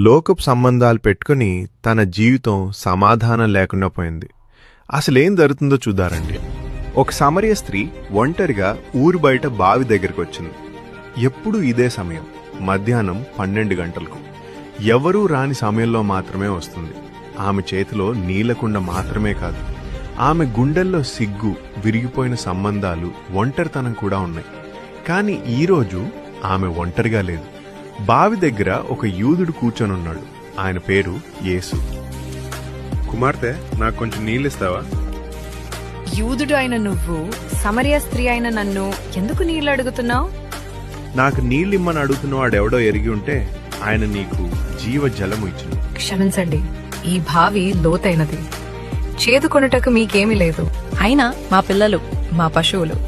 లోకపు సంబంధాలు పెట్టుకుని తన జీవితం సమాధానం లేకుండా పోయింది. అసలేం జరుగుతుందో చూద్దారండి. ఒక సమరయ స్త్రీ ఒంటరిగా ఊరు బయట బావి దగ్గరికి వచ్చింది. ఎప్పుడూ ఇదే సమయం, మధ్యాహ్నం 12 గంటలకు. ఎవరూ రాని సమయంలో మాత్రమే వస్తుంది. ఆమె చేతిలో నీళ్లకుండ మాత్రమే కాదు, ఆమె గుండెల్లో సిగ్గు, విరిగిపోయిన సంబంధాలు, ఒంటరితనం కూడా ఉన్నాయి. కాని ఈరోజు ఆమె ఒంటరిగా లేదు. బావి దగ్గర ఒక యూదుడు కూర్చొనున్నాడు. ఆయన పేరు యేసు. కుమార్తె, నాకు కొంచెం నీళ్ళిస్తావా? యూదుడు అయిన నువ్వు సమరయ స్త్రీ అయిన నన్ను ఎందుకు నీళ్లు అడుగుతున్నావు? నాకు నీళ్ళిమ్మని అడుగుతున్నవాడెవడో ఎరిగి ఉంటే ఆయన నీకు జీవ జలము ఇచ్చును. క్షమించండి, ఈ బావి లోతైనది, చేదుకొనుటకు మీకేమీ లేదు. అయినా మా పిల్లలు, మా పశువులు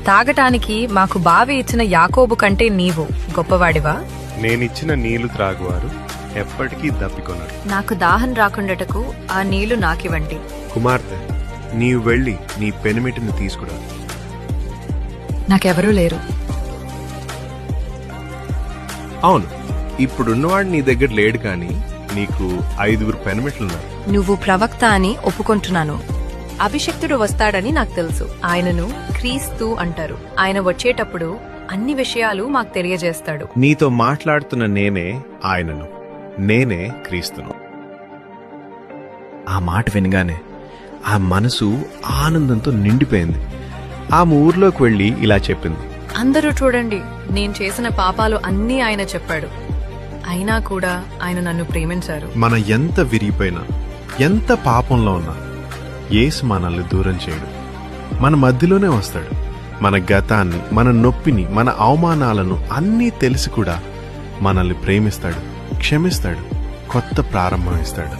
తాగటానికి మాకు బావి ఇచ్చిన యాకోబు కంటే నీవు గొప్పవాడివా? నేనిచ్చిన నీళ్లు త్రాగువారు ఎప్పటికీ దప్పికొనరు. నాకు దాహం రాకుండాటకు ఆ నీళ్లు నాకివ్వండి. కుమార్తె, నీవు వెళ్ళి నీ పెనిమిటిని తీసుకురా. నాకెవరూ లేరు. అవును, ఇప్పుడున్నవాడు నీ దగ్గర లేడు, కాని నీకు 5 పెనిమిట్లున్నారు. నువ్వు ప్రవక్త అని ఒప్పుకుంటున్నాను. అభిషక్తుడు వస్తాడని నాకు తెలుసు. ఆయనను క్రీస్తు అంటారు. ఆయన వచ్చేటప్పుడు అన్ని విషయాలు మాకు తెలియజేస్తాడు. నీతో మాట్లాడుతున్న నేనే ఆయనను, నేనే క్రీస్తును. ఆ మాట వినగానే ఆ మనసు ఆనందంతో నిండిపోయింది. ఆమె ఊర్లోకి వెళ్లి ఇలా చెప్పింది, అందరూ చూడండి, నేను చేసిన పాపాలు అన్నీ ఆయన చెప్పాడు. అయినా కూడా ఆయన నన్ను ప్రేమించారు. మన ఎంత విరిగిపోయినా, ఎంత పాపంలో ఉన్నా యేసు మనల్ని దూరం చేయడు. మన మధ్యలోనే వస్తాడు. మన గతాన్ని, మన నొప్పిని, మన అవమానాలను అన్నీ తెలిసి కూడా మనల్ని ప్రేమిస్తాడు, క్షమిస్తాడు, కొత్త ప్రారంభం ఇస్తాడు.